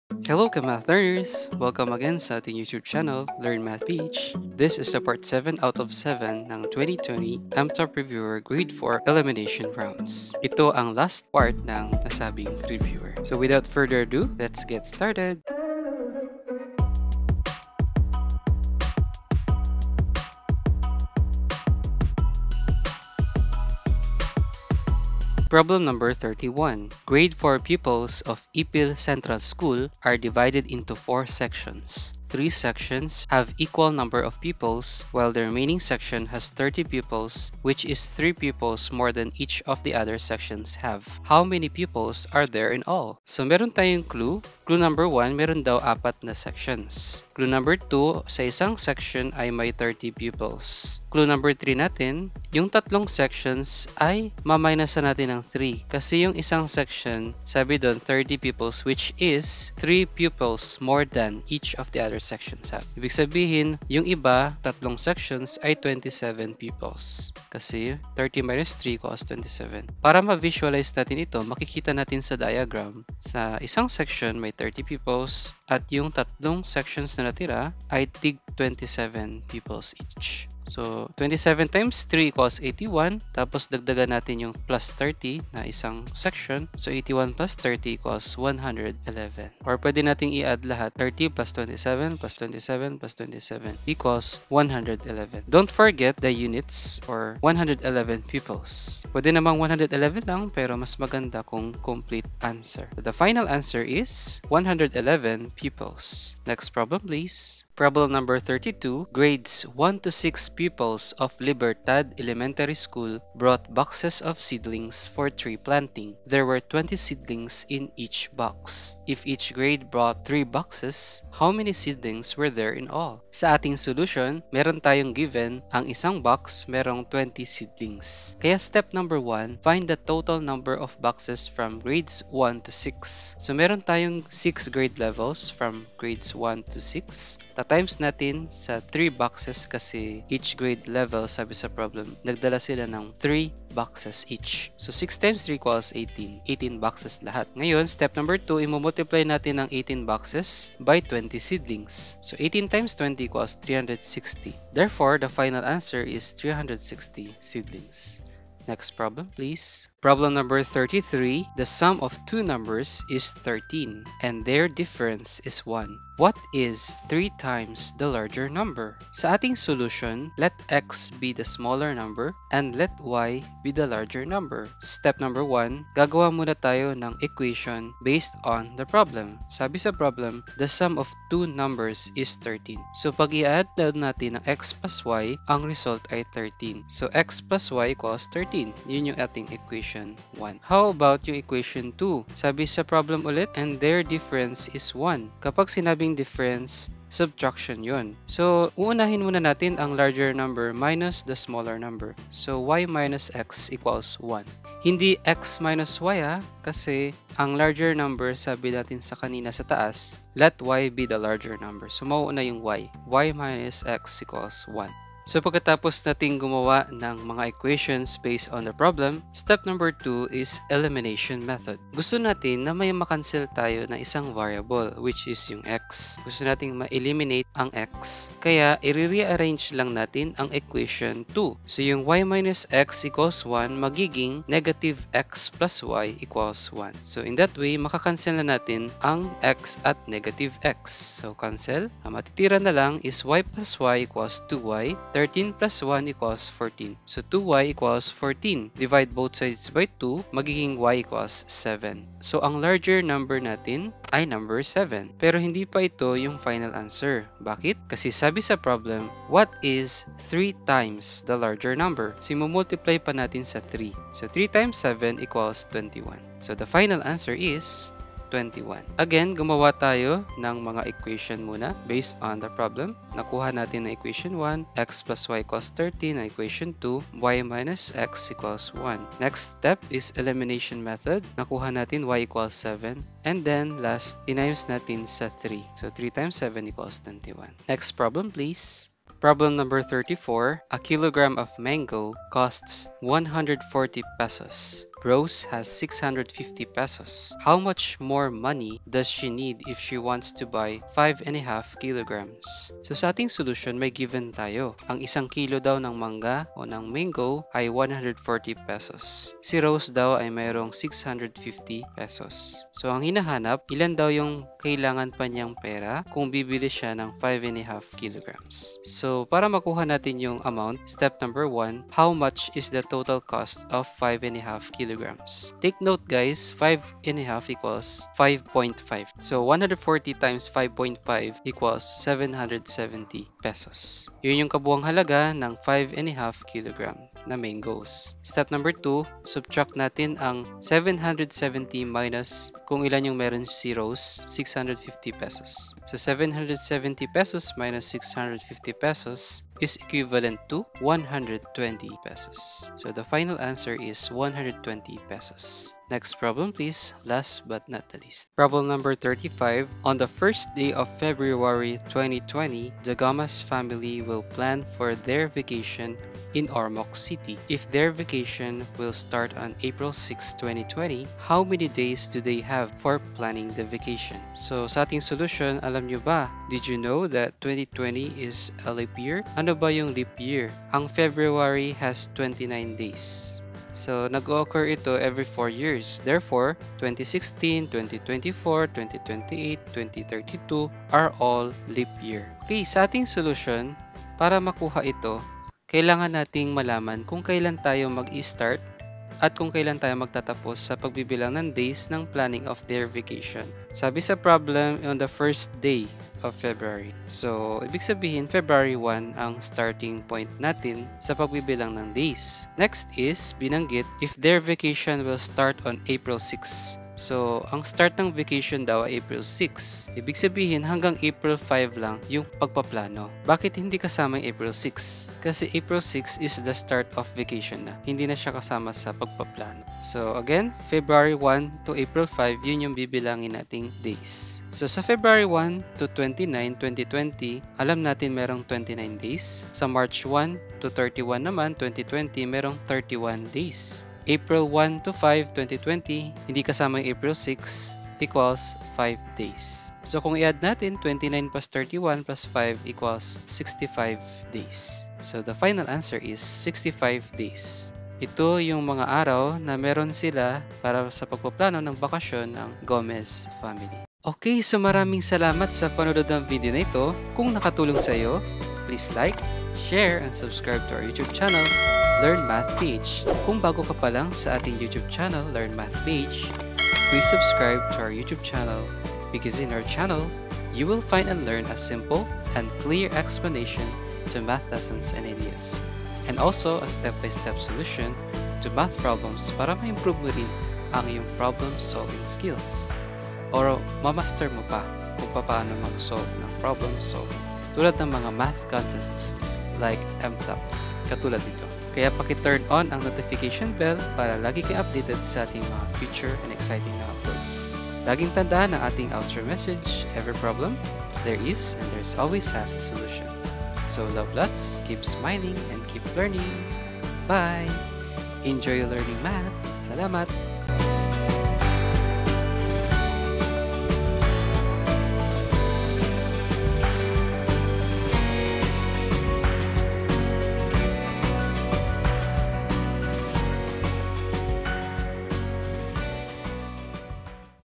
Hello Math learners! Welcome again sa ating YouTube channel, Learn Math Beach. This is the part 7 out of 7 ng 2020 MTOP Reviewer Grade 4 Elimination Rounds. Ito ang last part ng nasabing reviewer. So without further ado, let's get started! Problem number 31. Grade 4 pupils of Ipil Central School are divided into 4 sections. 3 sections have equal number of pupils, while the remaining section has 30 pupils, which is 3 pupils more than each of the other sections have. How many pupils are there in all? So meron tayong clue. Clue number 1, meron daw 4 na sections. Clue number 2, sa isang section ay may 30 pupils. Clue number 3 natin, yung tatlong sections ay maminusan natin ng 3 kasi yung isang section, sabi doon 30 pupils, which is 3 pupils more than each of the other sections have. Ibig sabihin, yung iba, tatlong sections ay 27 pupils. Kasi 30 minus 3 equals 27. Para ma-visualize natin ito, makikita natin sa diagram, sa isang section may 30 pupils at yung tatlong sections na natira ay tig 27 pupils each. So, 27 times 3 equals 81. Tapos, dagdagan natin yung plus 30 na isang section. So, 81 plus 30 equals 111. Or pwede nating i-add lahat. 30 plus 27 plus 27 plus 27 equals 111. Don't forget the units or 111 pupils. Pwede namang 111 lang, pero mas maganda kung complete answer. So, the final answer is 111 pupils. Next problem, please. Problem number 32. Grades 1 to 6 pupils of Libertad Elementary School brought boxes of seedlings for tree planting. There were 20 seedlings in each box. If each grade brought 3 boxes, how many seedlings were there in all? Sa ating solution, meron tayong given ang isang box merong 20 seedlings. Kaya step number 1, find the total number of boxes from grades 1 to 6. So meron tayong 6 grade levels from grades 1 to 6. Times natin sa 3 boxes kasi each grade level, sabi sa problem, nagdala sila ng 3 boxes each. So 6 times 3 equals 18. 18 boxes lahat. Ngayon, step number 2, i-multiply natin ang 18 boxes by 20 seedlings. So 18 times 20 equals 360. Therefore, the final answer is 360 seedlings. Next problem, please. Problem number 33. The sum of two numbers is 13, and their difference is 1. What is 3 times the larger number? Sa ating solution, let x be the smaller number and let y be the larger number. Step number 1, gagawa muna tayo ng equation based on the problem. Sabi sa problem, the sum of two numbers is 13. So pag i-add natin ng x plus y, ang result ay 13. So x plus y equals 13. Yun yung ating equation 1. How about yung equation 2? Sabi sa problem ulit, and their difference is 1. Kapag sinabing difference, subtraction yun. So, uunahin muna natin ang larger number minus the smaller number. So, y minus x equals 1. Hindi x minus y kasi ang larger number, sabi natin sa kanina sa taas, let y be the larger number. So, mauuna yung y. Y minus x equals 1. So pagkatapos nating gumawa ng mga equations based on the problem, step number 2 is elimination method. Gusto natin na may makancel tayo na isang variable, which is yung x. Gusto nating ma-eliminate ang x. Kaya i-rearrange lang natin ang equation 2. So yung y minus x equals 1 magiging negative x plus y equals 1. So in that way, makakancel na natin ang x at negative x. So cancel. Ang matitira na lang is y plus y equals 2y. 13 plus 1 equals 14. So 2y equals 14. Divide both sides by 2, magiging y equals 7. So ang larger number natin ay number 7. Pero hindi pa ito yung final answer. Bakit? Kasi sabi sa problem, what is 3 times the larger number? So multiply pa natin sa 3. So 3 times 7 equals 21. So the final answer is 21. Again, gumawa tayo ng mga equation muna based on the problem. Nakuha natin na equation 1, x plus y equals 13, na equation 2, y minus x equals 1. Next step is elimination method. Nakuha natin y equals 7. And then, last, tinimes natin sa 3. So, 3 times 7 equals 21. Next problem, please. Problem number 34. A kilogram of mango costs 140 pesos. Rose has 650 pesos. How much more money does she need if she wants to buy 5.5 kilograms? So sa ating solution, may given tayo. Ang 1 kilo daw ng mangga o ng mango ay 140 pesos. Si Rose daw ay mayroong 650 pesos. So ang hinahanap, ilan daw yung kailangan pa niyang pera kung bibili siya ng 5.5 kilograms. So para makuha natin yung amount, step number 1, how much is the total cost of 5.5 kilograms? Take note guys, 5.5 equals 5.5. So 140 times 5.5 equals 770 pesos. Yun yung kabuang halaga ng 5.5 kilogram na mangoes. Step number 2, subtract natin ang 770 minus kung ilan yung meron si Rose, 650 pesos. So 770 pesos minus 650 pesos is equivalent to 120 pesos. So the final answer is 120 pesos. Next problem please, last but not the least. Problem number 35. On the first day of February 2020, the Gamas family will plan for their vacation in Ormoc City. If their vacation will start on April 6, 2020, how many days do they have for planning the vacation? So sa ating solution, alam nyo ba, did you know that 2020 is a leap year? Ano ba yung leap year? Ang February has 29 days. So, nag-occur ito every 4 years. Therefore, 2016, 2024, 2028, 2032 are all leap year. Okay, sa ating solution, para makuha ito, kailangan nating malaman kung kailan tayo mag-i-start at kung kailan tayo magtatapos sa pagbibilang ng days ng planning of their vacation. Sabi sa problem, on the first day of February. So, ibig sabihin, February 1 ang starting point natin sa pagbibilang ng days. Next is, binanggit, if their vacation will start on April 6. So, ang start ng vacation daw ay April 6. Ibig sabihin, hanggang April 5 lang yung pagpaplano. Bakit hindi kasama yung April 6? Kasi April 6 is the start of vacation na. Hindi na siya kasama sa pagpaplano. So, again, February 1 to April 5, yun yung bibilangin nating days. So, sa February 1 to 29, 2020, alam natin merong 29 days. Sa March 1 to 31 naman, 2020, merong 31 days. April 1 to 5, 2020, hindi kasama yung April 6, equals 5 days. So kung i-add natin, 29 plus 31 plus 5 equals 65 days. So the final answer is 65 days. Ito yung mga araw na meron sila para sa pagpaplano ng bakasyon ng Gomez family. Okay, so maraming salamat sa panonood ng video na ito. Kung nakatulong sa iyo, please like, share, and subscribe to our YouTube channel, Learn Math Page. Kung bago ka pa lang sa ating YouTube channel, Learn Math Page, please subscribe to our YouTube channel because in our channel, you will find and learn a simple and clear explanation to math lessons and ideas, and also a step-by-step solution to math problems para ma-improve mo rin ang iyong problem-solving skills. Or mamaster mo pa kung paano mag-solve ng problem-solving tulad ng mga math contests like MTAP, katulad dito. Kaya paki-turn on ang notification bell para lagi kang updated sa ating mga future and exciting na uploads. Laging tandaan ang ating outro message, every problem, there is and there's always has a solution. So love lots, keep smiling, and keep learning. Bye! Enjoy learning math. Salamat!